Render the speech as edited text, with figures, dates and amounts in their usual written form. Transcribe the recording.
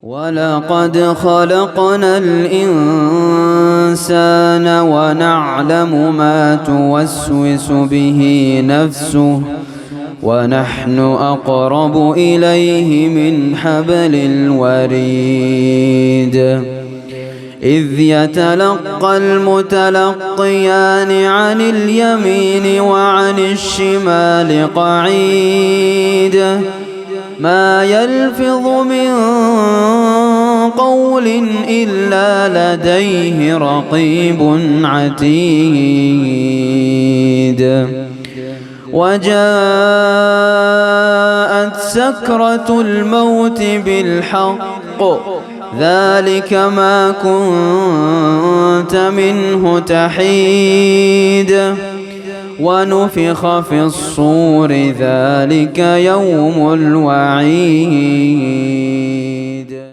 ولقد خلقنا الإنسان ونعلم ما توسوس به نفسه ونحن أقرب إليه من حبل الوريد إذ يتلقى المتلقيان عن اليمين وعن الشمال قعيد ما يلفظ من قول إلا لديه رقيب عتيد وجاءت سكرة الموت بالحق ذلك ما كنت منه تحيد ونفخ في الصور ذلك يوم الوعيد.